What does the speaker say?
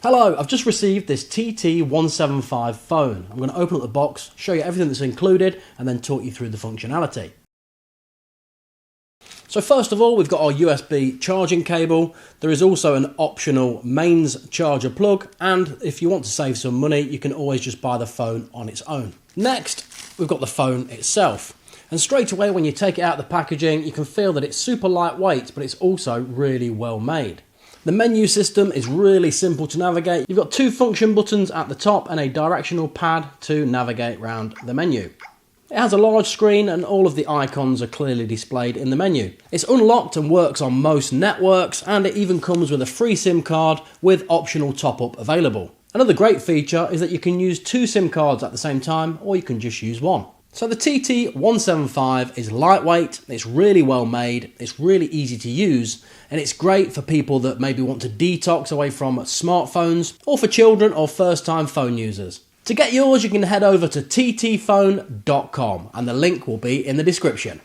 Hello, I've just received this TT175 phone. I'm going to open up the box, show you everything that's included, and then talk you through the functionality. So first of all, we've got our USB charging cable. There is also an optional mains charger plug, and if you want to save some money, you can always just buy the phone on its own. Next, we've got the phone itself. And straight away when you take it out of the packaging, you can feel that it's super lightweight, but it's also really well made. The menu system is really simple to navigate. You've got two function buttons at the top and a directional pad to navigate around the menu. It has a large screen and all of the icons are clearly displayed in the menu. It's unlocked and works on most networks, and it even comes with a free SIM card with optional top-up available. Another great feature is that you can use two SIM cards at the same time, or you can just use one. So the TT175 is lightweight, it's really well made, it's really easy to use, and it's great for people that maybe want to detox away from smartphones, or for children or first-time phone users. To get yours, you can head over to TTfone.com, and the link will be in the description.